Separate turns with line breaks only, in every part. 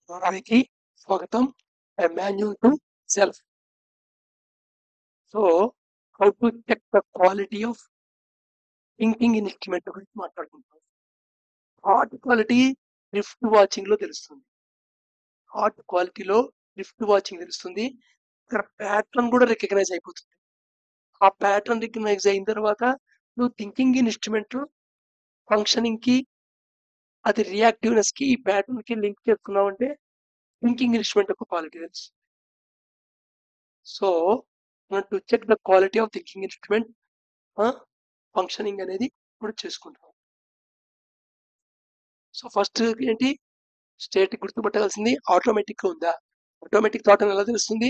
ధారావాహికి స్వాగతం. A manual to self. So, how to check the quality of thinking instrument గురించి మాట్లాడుకుంటాం. Heart quality rift watching లో తెలుస్తుంది. Heart క్వాలిటీలో రిఫ్ట్ వాచింగ్ తెలుస్తుంది. ఇక్కడ ప్యాటర్న్ కూడా రికగ్నైజ్ అయిపోతుంది. ఆ ప్యాటర్న్ రికగ్నైజ్ అయిన తర్వాత నువ్వు థింకింగ్ ఇన్స్ట్రుమెంట్ ఫంక్షనింగ్ కి అది రియాక్టివ్నెస్ కి ఈ ప్యాటర్న్ కి లింక్ చేసుకున్నావు అంటే థింకింగ్ ఇన్స్ట్రుమెంట్ యొక్క క్వాలిటీ తెలుస్తుంది. So to check the quality of thinking instrument functioning అనేది ఇప్పుడు చేసుకుంటాం. సో ఫస్ట్ ఏంటి, స్టేట్ గుర్తుపట్టాల్సింది ఆటోమేటిక్ ఉందా. ఆటోమేటిక్ థాట్ అని ఎలా తెలుస్తుంది?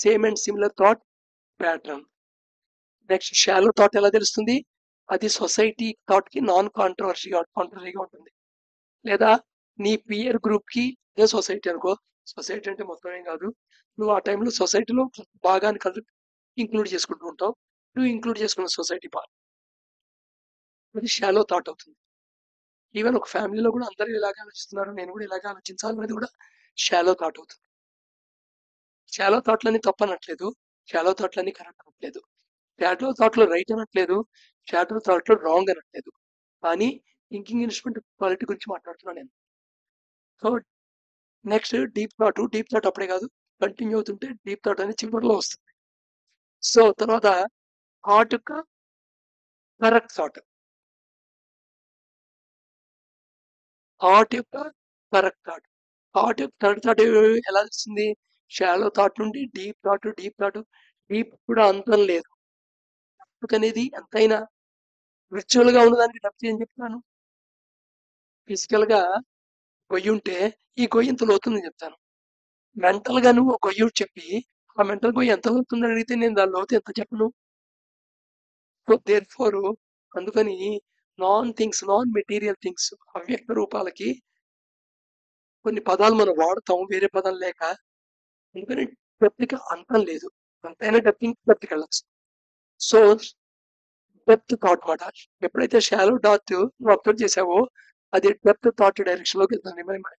Same and similar thought pattern. Next shallow thought ఎలా తెలుస్తుంది? అది సొసైటీ థాట్ కి నాన్ కాంట్రరీగా ఉంటుంది. లేదా నీ పియర్ గ్రూప్ కి అదే సొసైటీ అనుకో. సొసైటీ అంటే మొత్తం ఏం కాదు, నువ్వు ఆ టైంలో సొసైటీలో బాగా ఇంక్లూడ్ చేసుకుంటూ ఉంటావు. నువ్వు ఇంక్లూడ్ చేసుకున్న సొసైటీ పార్ట్ అది షాలో థాట్ అవుతుంది. ఈవెన్ ఒక ఫ్యామిలీలో కూడా అందరూ ఇలాగే ఆలోచిస్తున్నారు, నేను కూడా ఇలాగే ఆలోచించాలి అనేది కూడా షాలో థాట్ అవుతుంది. షాలో థాట్లని తప్పనట్లేదు, షాలో థాట్లని కరెక్ట్ అనట్లేదు, షాలో థాట్లో రైట్ అనట్లేదు, షాలో థాట్లో రాంగ్ అనట్లేదు. కానీ థింకింగ్ ఇన్స్ట్రుమెంట్ క్వాలిటీ గురించి మాట్లాడుతున్నాను నేను. సో నెక్స్ట్ డీప్ థాట్ అప్పుడే కాదు, కంటిన్యూ అవుతుంటే డీప్ థాట్ అనేది చివరిలో వస్తుంది. సో తర్వాత హార్ట్ యొక్క కరెక్ట్ థాట్, హార్ట్ యొక్క కరెక్ట్ థాట్, హార్ట్ యొక్క కరెక్ట్ థాట్ ఎలా వస్తుంది? షాలో థాట్ నుండి డీప్ థాట్, డీప్ కూడా అంతం లేదు. అనేది ఎంతైనా విర్చువల్ గా ఉన్నదానికి డెప్త్ ఏం చెప్తాను? ఫిజికల్ గా గొయ్యి ఉంటే ఈ గొయ్యి ఇంత లోతుందని చెప్తాను. మెంటల్ గా నువ్వు ఒక గొయ్యి చెప్పి ఆ మెంటల్ గొయ్యి ఎంత లోతుందని అడిగితే నేను దాని లోతు ఎంత చెప్పను. సో దేర్ ఫోర్ అందుకని నాన్ మెటీరియల్ థింగ్స్, అవ్యక్త రూపాలకి కొన్ని పదాలు మనం వాడతాం వేరే పదం లేక. అందుకని డెప్త్కి అంతం లేదు, అంతైనా డెప్త్కి వెళ్ళచ్చు. సో డెప్త్ థాట్ మాట ఎప్పుడైతే షాలో డాట్ నువ్వు అబ్జర్వ్ చేసావో అది డెప్త్ థాట్ డైరెక్షన్ లోకి వెళ్తుంది. మరి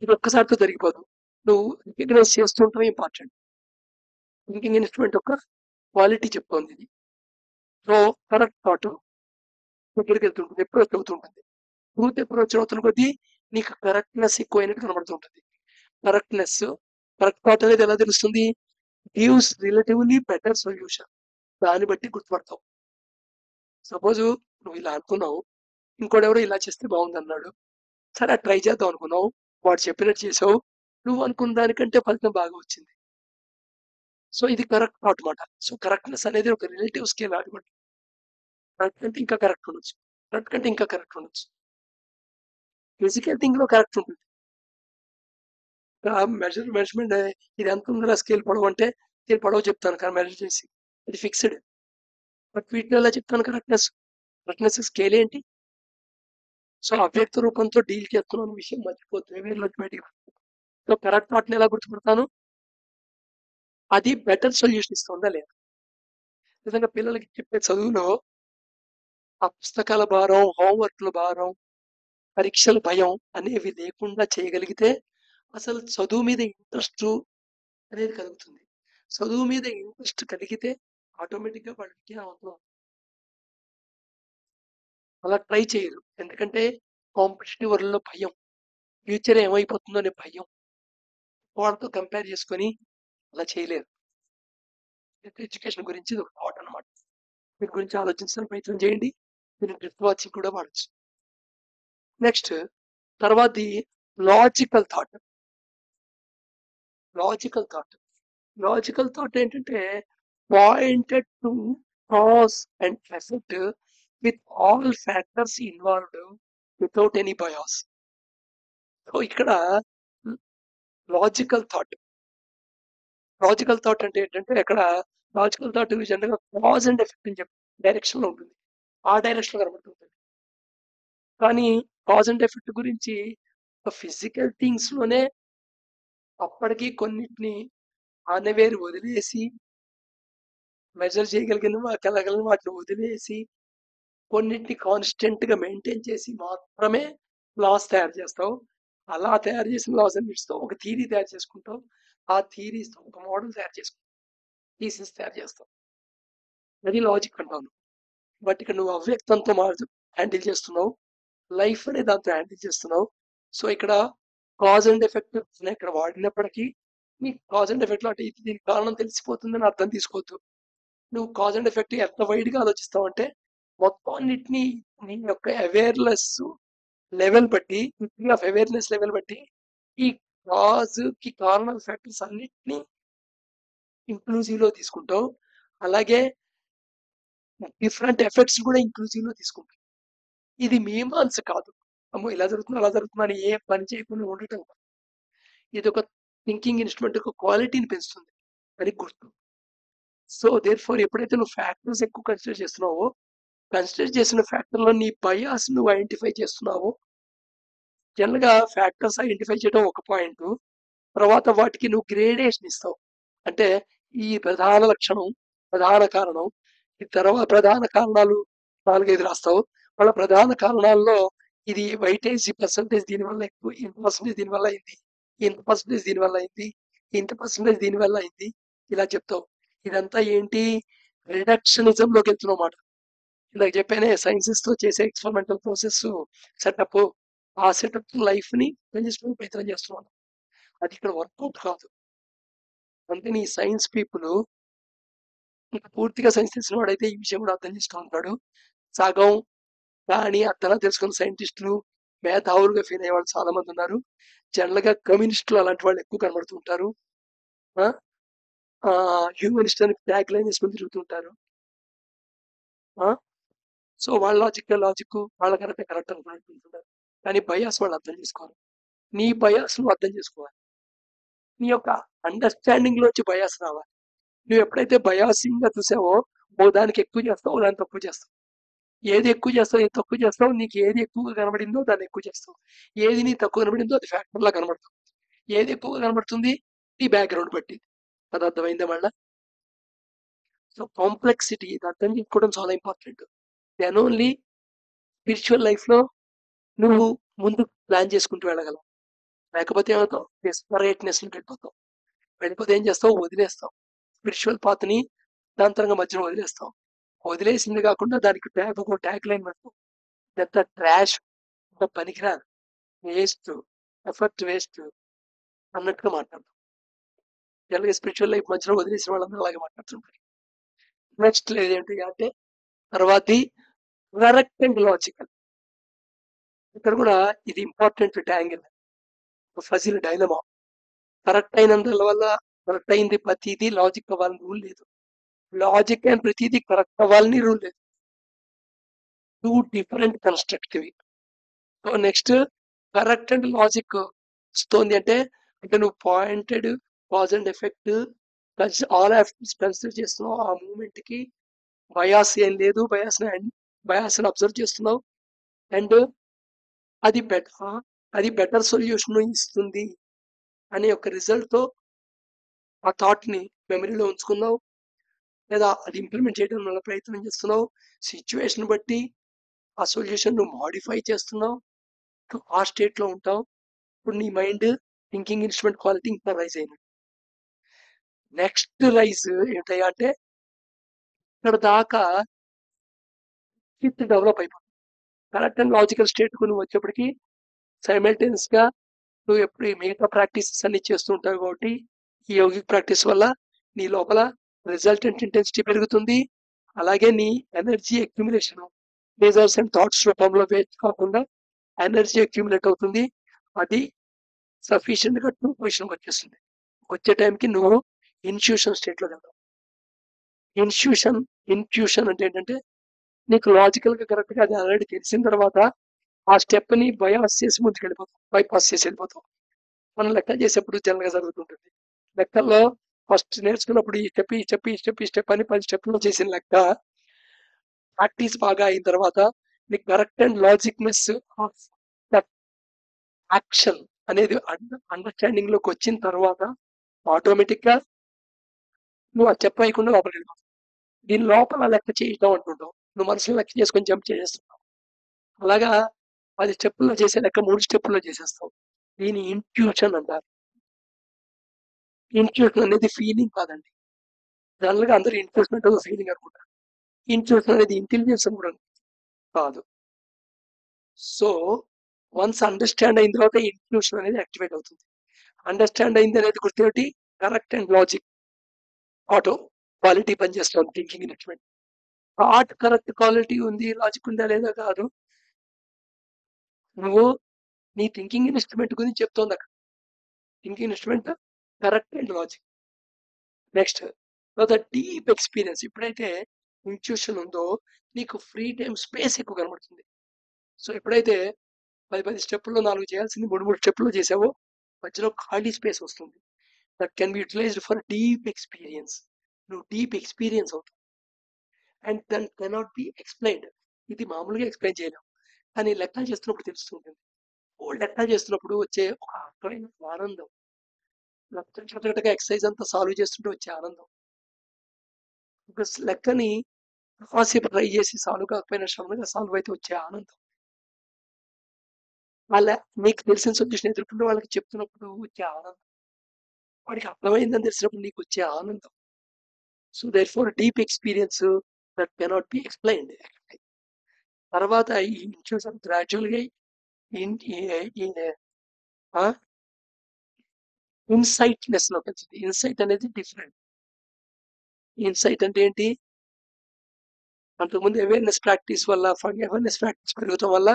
ఇది ఒక్కసారితో జరిగిపోదు, నువ్వు రికగ్నైజ్ చేస్తుంటే ఇంపార్టెంట్. థింకింగ్ ఇన్స్ట్రుమెంట్ యొక్క క్వాలిటీ చెప్తోంది ఇది. సో కరెక్ట్ థాట్ దగ్గరికి వెళ్తుంటుంది, అప్రోచ్ అవుతుంటుంది. ట్రూత్ అప్రోచ్ అవుతున్న కొద్దీ నీకు కరెక్ట్నెస్ ఎక్కువైనట్టు కనబడుతుంటుంది. కరెక్ట్ థాట్ అనేది ఎలా తెలుస్తుంది? Gives relatively better solution. దాన్ని బట్టి గుర్తుపడతావు. సపోజ్ నువ్వు ఇలా అనుకున్నావు, ఇంకోడెవరో ఇలా చేస్తే బాగుంది అన్నాడు, సరే ట్రై చేద్దాం అనుకున్నావు, వాడు చెప్పినట్టు చేసావు, నువ్వు అనుకున్న దానికంటే ఫలితం బాగా వచ్చింది. సో ఇది కరెక్ట్ థాట్ మాట. సో కరెక్ట్నెస్ అనేది ఒక రిలేటివ్ స్కేల్ అనమాట. కరెక్ట్ అంటే ఇంకా కరెక్ట్ ఉండొచ్చు, కరెక్ట్ కంటే ఇంకా కరెక్ట్ ఉండొచ్చు. ఫిజికల్ థింగ్ లో కరెక్ట్ ఉంటుంది. మెజర్మెంట్ ఇది ఎంత ఉందో స్కేల్ పొడవు అంటే స్కేల్ పొడవు చెప్తాను కానీ మెజర్ చేసి ఇది ఫిక్స్డ్. బట్ వీటిని ఎలా చెప్తాను కరెక్ట్నెస్ స్కేల్ ఏంటి? సో అవ్యక్త రూపంతో డీల్ చేస్తున్నాను విషయం మర్చిపోతుంది వీళ్ళకి బయటికి. సో కరెక్ట్ థాట్ని ఎలా గుర్తుపడతాను? అది బెటర్ సొల్యూషన్ ఇస్తుందా లేదా. నిజంగా పిల్లలకి చెప్పే చదువులో ఆ పుస్తకాల భారం, హోంవర్క్ల భారం, పరీక్షల భయం అనేవి లేకుండా చేయగలిగితే అసలు చదువు మీద ఇంట్రెస్ట్ అనేది కలుగుతుంది. చదువు మీద ఇంట్రెస్ట్ కలిగితే ఆటోమేటిక్గా వాళ్ళు విద్యావంతులు అలా ట్రై చేయరు. ఎందుకంటే కాంపిటేటివ్ వరల్డ్లో భయం, ఫ్యూచర్ ఏమైపోతుందో అనే భయం, వాళ్ళతో కంపేర్ చేసుకొని అలా చేయలేరు. ఎడ్యుకేషన్ గురించి ఇది ఒక థాట్ అనమాట. వీటి గురించి ఆలోచించడానికి ప్రయత్నం చేయండి. మీరు డ్రిఫ్ట్ వాచింగ్ కూడా వాడచ్చు. నెక్స్ట్ తర్వాతది లాజికల్ థాట్. లాజికల్ థాట్ ఏంటంటే pointed to cause and effect with all factors involved without any bias. So ఇక్కడ లాజికల్ థాట్ అంటే ఏంటంటే ఇక్కడ లాజికల్ థాట్ జనరల్గా కాజ్ అండ్ ఎఫెక్ట్ అని చెప్పి డైరెక్షన్ లో ఉంటుంది, ఆ డైరెక్షన్ లో కనబడుతుంది. కానీ కాజ్ అండ్ ఎఫెక్ట్ గురించి ఫిజికల్ థింగ్స్ లోనే అప్పటికి కొన్నిటిని ఆనవేరు వదిలేసి మెజర్ చేయగలిగిన వాటిని వదిలేసి కొన్నిటిని కాన్స్టెంట్ గా మెయింటైన్ చేసి మాత్రమే లాస్ తయారు చేస్తావు. అలా తయారు చేసిన లాస్ అండ్ లిమిట్స్తో ఒక థియరీ తయారు చేసుకుంటావు. ఆ థియరీస్తో ఒక మోడల్ తయారు చేసుకుంటావు, థీసిస్ తయారు చేస్తావు. అది లాజిక్ అంటాను. బట్ ఇక్కడ నువ్వు అవ్యక్తంతో హ్యాండిల్ చేస్తున్నావు, లైఫ్ అనే దాంతో హ్యాండిల్ చేస్తున్నావు. సో ఇక్కడ కాజ్ అండ్ ఎఫెక్ట్ ఇక్కడ వాడినప్పటికీ నీ కాజ్ అండ్ ఎఫెక్ట్ అంటే ఇది దీనికి కారణం తెలిసిపోతుందని అర్థం తీసుకోవద్దు. నువ్వు కాజ్ అండ్ ఎఫెక్ట్ ఎంత వైడ్గా ఆలోచిస్తావు అంటే మొత్తం అన్నిటినీ నీ యొక్క అవేర్నెస్ లెవెల్ బట్టి, డిగ్రీ ఆఫ్ అవేర్నెస్ లెవెల్ బట్టి ఈ కాజ్ కి కారణం ఫ్యాక్టర్స్ అన్నిటినీ ఇంక్లూజివ్ లో తీసుకుంటావు. అలాగే డిఫరెంట్ ఎఫెక్ట్స్ కూడా ఇంక్లూజివ్ లో తీసుకుంటావు. ఇది మీమాంస కాదు, అమ్మో ఇలా జరుగుతుంది అలా జరుగుతుంది అని ఏ పని చేయకుండా ఉండటం. ఇది ఒక థింకింగ్ ఇన్స్ట్రుమెంట్ ఒక క్వాలిటీని పెంచుతుంది అని గుర్తు. సో దేర్ ఫోర్ ఎప్పుడైతే నువ్వు ఫ్యాక్టర్స్ ఎక్కువ కన్సిడర్ చేస్తున్నావో, కన్సిడర్ చేసిన ఫ్యాక్టర్లో నీ బయాస్ నువ్వు ఐడెంటిఫై చేస్తున్నావో. జనరల్ గా ఫ్యాక్టర్స్ ఐడెంటిఫై చేయడం ఒక పాయింట్, తర్వాత వాటికి నువ్వు గ్రేడేషన్ ఇస్తావు. అంటే ఈ ప్రధాన లక్షణం, ప్రధాన కారణం, ఈ తర్వాత ప్రధాన కారణాలు 4-5 రాస్తావు. వాళ్ళ ప్రధాన కారణాల్లో ఇది వైటేజ్ పర్సంటేజ్ దీనివల్ల ఎక్కువ, ఇంత పర్సంటేజ్ దీనివల్ల అయింది, ఇంత పర్సంటేజ్ దీనివల్ల అయింది, ఇంత పర్సంటేజ్ దీనివల్ల అయింది, ఇలా చెప్తావు. ఇదంతా ఏంటి, రిడక్షనిజం లోకి వెళ్తున్నావు అన్నమాట. ఇందాక చెప్పానే సైన్సెస్ తో చేసే ఎక్స్పెరిమెంటల్ ప్రాసెస్ సెటప్, ఆ సెటప్ లైఫ్ ని పెంచడానికి ప్రయత్నం చేస్తున్నాను. అది ఇక్కడ వర్కౌట్ కాదు. అందుకని ఈ సైన్స్ పీపుల్ పూర్తిగా సైన్స్ తెలిసిన వాడైతే ఈ విషయం కూడా అర్థం చేస్తూ ఉంటాడు. సగం కానీ అర్థం తెలుసుకున్న సైంటిస్టులు మేధావులుగా ఫీల్ అయ్యే వాళ్ళు చాలా మంది ఉన్నారు. జనరల్ గా కమ్యూనిస్టులు అలాంటి వాళ్ళు ఎక్కువ కనబడుతూ ఉంటారు. హ్యూమనిస్ట్ అని ట్యాగ్ లైన్ వేసుకొని తిరుగుతుంటారు. సో వాళ్ళ లాజిక్ వాళ్ళ కరెక్ట్ అనుకుంటుంటారు. కానీ బయాస్ వాళ్ళు అర్థం చేసుకోవాలి. నీ బయాస్ నువ్వు అర్థం చేసుకోవాలి. నీ యొక్క అండర్స్టాండింగ్ లోంచి బయాస్ రావాలి. నువ్వు ఎప్పుడైతే బయాసింగ్ గా చూసావో ఓ దానికి ఎక్కువ చేస్తావు, ఓ దాన్ని తక్కువ చేస్తావు. ఏది ఎక్కువ చేస్తావు, ఏది తక్కువ చేస్తావు, నీకు ఏది ఎక్కువగా కనబడిందో దాన్ని ఎక్కువ చేస్తావు. ఏది నీ తక్కువ కనబడిందో అది ఫ్యాక్టర్ లా కనబడుతుంది. ఏది ఎక్కువగా కనబడుతుంది నీ బ్యాక్గ్రౌండ్ బట్టి. అది అర్థమైందా మళ్ళా? సో కాంప్లెక్సిటీ ఇది అర్థం చేసుకోవడం చాలా important. Then only spiritual life లో నువ్వు ముందు ప్లాన్ చేసుకుంటూ వెళ్ళగలవు. లేకపోతే ఏమవుతావు, డెస్పరేట్నెస్ వెళ్ళిపోతావు. వెళ్ళిపోతే ఏం చేస్తావు, వదిలేస్తావు. స్పిరిచువల్ పాత్ ని దాంతరంగా మధ్యలో వదిలేస్తావు. వదిలేసింది కాకుండా దానికి ఒక ట్యాగ్ లైన్ పెడతావు, ఎంత ట్రాష్, ఎంత పనికిరాదు, వేస్ట్, ఎఫర్ట్ వేస్ట్ అన్నట్టుగా మాట్లాడతాం. జనరల్గా స్పిరిచువల్ లైఫ్ మధ్యలో వదిలేసిన వాళ్ళందరూ అలాగే మాట్లాడుతుంటారు. నెక్స్ట్ ఏంటి అంటే తర్వాతి కరెక్ట్ అండ్ లాజికల్. ఇక్కడ కూడా ఇది important tangle, puzzle dilemma. Correct అయినందువల్ల కరెక్ట్ అయింది ప్రతిదీ లాజిక్ అవ్వాలని రూల్ లేదు, లాజిక్ అండ్ ప్రతిదీ కరెక్ట్ అవ్వాలని రూల్ లేదు. టూ డిఫరెంట్ కన్స్ట్రక్ట్ ఇవి. So next correct and logic వస్తుంది అంటే నువ్వు pointed cause and effect all consider చేస్తున్నావు. ఆ మూమెంట్ కి బయాస్ ఏం లేదు, బయాస్ అబ్జర్వ్ చేస్తున్నావు. అండ్ అది బెటర్ సొల్యూషన్ ఇస్తుంది అనే ఒక రిజల్ట్ తో ఆ థాట్ ని మెమరీలో ఉంచుకున్నావు, లేదా అది ఇంప్లిమెంట్ చేయడం వల్ల ప్రయత్నం చేస్తున్నావు. సిచ్యువేషన్ బట్టి ఆ సొల్యూషన్ నువ్వు మాడిఫై చేస్తున్నావు, ఆ స్టేట్ లో ఉంటావు. ఇప్పుడు నీ మైండ్ థింకింగ్ ఇన్స్ట్రుమెంట్ క్వాలిటీ ఇంకా రైజ్ అయినట్టు. నెక్స్ట్ రైజ్ ఏంటయ్యా అంటే ఇక్కడ దాకా డెవలప్ అయిపోతుంది. కరెక్ట్ అండ్ లాజికల్ స్టేట్ కు నువ్వు వచ్చేప్పటికి సైమల్టేనియస్ గా నువ్వు ఎప్పుడు మిగతా ప్రాక్టీసెస్ అన్ని చేస్తూ ఉంటావు కాబట్టి ఈ యోగిక్ ప్రాక్టీస్ వల్ల నీ లోపల రిజల్టెంట్ ఇంటెన్సిటీ పెరుగుతుంది. అలాగే నీ energy accumulation, lasers and thoughts రూపంలో వేస్ట్ కాకుండా ఎనర్జీ అక్యుములేట్ అవుతుంది. అది సఫిషియెంట్ గా 2 పొజిషన్ వచ్చేస్తుంది. వచ్చే టైంకి నువ్వు ఇన్ట్యూషన్ స్టేట్ లో వెళ్తావు. ఇన్ట్యూషన్ అంటే ఏంటంటే నీకు లాజికల్ గా కరెక్ట్ గా అది ఆల్రెడీ తెలిసిన తర్వాత ఆ స్టెప్ ని బయాస్ చేసి ముందుకు వెళ్ళిపోతావు, బైపాస్ చేసి వెళ్ళిపోతావు. మనం లెక్కలు చేసేప్పుడు జనరల్ గా జరుగుతుంటుంది. లెక్కల్లో ఫస్ట్ నేర్చుకున్నప్పుడు ఈ స్టెప్ అని 10 స్టెప్లో చేసిన లెక్క ప్రాక్టీస్ బాగా అయిన తర్వాత నీకు కరెక్ట్ అండ్ లాజిక్నెస్ ఆఫ్ యాక్షన్ అనేది అండర్స్టాండింగ్ లోకి వచ్చిన తర్వాత ఆటోమేటిక్ గా నువ్వు ఆ స్టెప్ అయ్యకుండా లోపలికి వెళ్ళిపోతావు. దీని లోపల లెక్క చేయటం అంటుంటావు, నువ్వు మనసులో లెక్క చేసుకొని జంప్ చేసేస్తున్నావు. అలాగా 10 స్టెప్పుల్లో చేసే లెక్క 3 స్టెప్పుల్లో చేసేస్తావు. దీని ఇంట్యూషన్ అంటారు. ఇంట్యూషన్ అనేది ఫీలింగ్ కాదండి. జనరల్‌గా అందరూ ఇంట్యూషన్ అంటే ఒక ఫీలింగ్ అనుకుంటారు. ఇంట్యూషన్ అనేది ఇంటెలిజెన్స్ అని కూడా కాదు. సో, వన్స్ అండర్‌స్టాండ్ అయిన తర్వాత ఇంట్యూషన్ అనేది యాక్టివేట్ అవుతుంది. అండర్‌స్టాండ్ అయింది అనేది గుర్తుపెట్టి correct and logic auto quality పనిచేస్తుంది thinking instrument. Thought correct quality ఉంది, లాజిక్ ఉందా లేదా కాదు. నువ్వు నీ థింకింగ్ ఇన్‌స్ట్రుమెంట్ గురించి చెప్తోందక్కడ. Thinking instrument correct and logic. Next తర్వాత డీప్ ఎక్స్‌పీరియన్స్. ఎప్పుడైతే ఇంట్యూషన్ ఉందో నీకు ఫ్రీ టైమ్ స్పేస్ ఎక్కువ కనబడుతుంది. సో, ఎప్పుడైతే 10 స్టెప్పుల్లో 4 చేయాల్సింది 3 స్టెప్పుల్లో చేసావో మధ్యలో ఖాళీ స్పేస్ వస్తుంది. That can be utilised for deep experience. నువ్వు డీప్ ఎక్స్‌పీరియన్స్ అవుతావు. And then cannot be explained. ఇది మామూలుగా ఎక్స్‌ప్లెయిన్ చేయలేం. కానీ లెక్కలు చేస్తున్నప్పుడు తెలుస్తూ ఉంటుంది. ఓ లెక్కలు చేస్తున్నప్పుడు వచ్చే ఒక రకమైన ఆనందం. చకచక ఎక్సర్సైజ్ అంతా సాల్వ్ చేస్తుంటే వచ్చే ఆనందం. ఒక లెక్కని కాసేపు ట్రై చేసి సాల్వ్ కాకపోయినా శ్రమగా సాల్వ్ అయితే వచ్చే ఆనందం. నీకు తెలిసిన సొల్యూషన్ ఎదుర్కొన్న వాళ్ళకి చెప్తున్నప్పుడు వచ్చే ఆనందం. వాడికి అర్థమైందని తెలిసినప్పుడు నీకు వచ్చే ఆనందం. So therefore deep experience that cannot be explained. తర్వాత ఈ ఇంట్యూషన్ గ్రాడ్యువల్‌గా ఇన్ ఈ ఆ! ఇన్‌సైట్‌నెస్‌లోకి వచ్చింది. ఇన్‌సైట్ అనేది డిఫరెంట్. ఇన్‌సైట్ అంటే ఏంటి? అంతకుముందు అవేర్‌నెస్ ప్రాక్టీస్ వల్ల అవేర్‌నెస్ ప్రాక్టీస్ పెరగటం వల్ల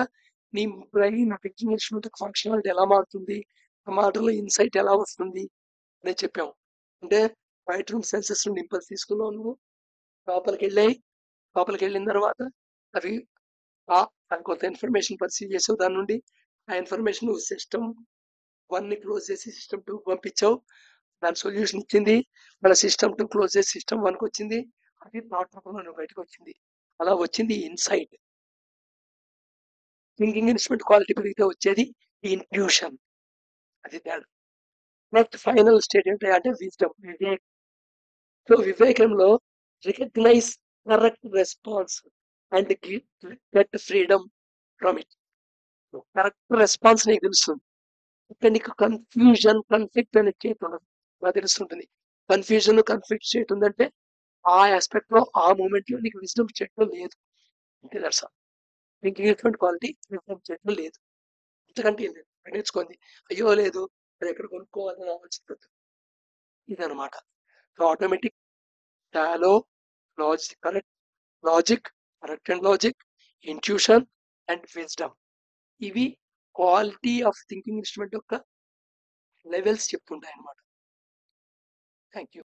నీ బ్రెయిన్ థింకింగ్ ఇన్‌స్ట్రుమెంట్ ఫంక్షనాలిటీ ఎలా మారుతుంది? ఆ మాటలో ఇన్‌సైట్ ఎలా వస్తుంది? అనేది చెప్పాము. అంటే బయట నుండి సెన్సెస్ నుండి ఇంపల్స్ తీసుకున్నావు నువ్వు. లోపలికెళ్ళాయి. లోపలికెళ్ళిన తర్వాత అవి కొంత ఇన్ఫర్మేషన్ పర్సీవ్ చేసావు దాని నుండి. ఆ ఇన్ఫర్మేషన్ నువ్వు సిస్టమ్ 1ని క్లోజ్ చేసి సిస్టమ్ 2కి పంపించావు. దాని సొల్యూషన్ ఇచ్చింది. మళ్ళీ సిస్టమ్ 2 క్లోజ్ చేసి సిస్టమ్ 1కి వచ్చింది. అది థాట్ రూపంలో నువ్వు బయటకు వచ్చింది. అలా వచ్చింది ఇన్‌సైట్. థింకింగ్ ఇన్‌స్ట్రుమెంట్ క్వాలిటీ పెరిగితే వచ్చేది ఇంట్యూషన్. అది తేడా. నెక్స్ట్ ఫైనల్ స్టేజ్ ఏంటి అంటే విజ్డమ్. సో వివేకంలో recognise correct response and get freedom from it. Correct response నీకు తెలుస్తుంది. ఇక్కడ నీకు కన్ఫ్యూజన్ కన్ఫ్లిక్ట్ అనే స్టేట్ ఉండదు. నాకు తెలుస్తుంటుంది. కన్ఫ్యూజన్ కన్ఫ్లిక్ట్ స్టేట్ ఉందంటే ఆ ఆస్పెక్ట్ లో ఆ మూమెంట్ లో నీకు విజ్డమ్ స్టేట్ లో లేదు. అంతే దట్స్ ఆల్. నీకు ఎటువంటి క్వాలిటీ విజ్డమ్ స్టేట్ లో లేదు. అంతకంటే ఏం లేదు. నేర్చుకుంది అయ్యో లేదు అది ఎక్కడ కొనుక్కోవాలని ఆలోచిస్తుంది. ఇదనమాట. So automatic టాలో logic correct logic correct and logic intuition and wisdom ఇవి క్వాలిటీ ఆఫ్ థింకింగ్ ఇన్స్ట్రుమెంట్ యొక్క లెవెల్స్ చెప్తుంటాయి అన్నమాట. Thank you.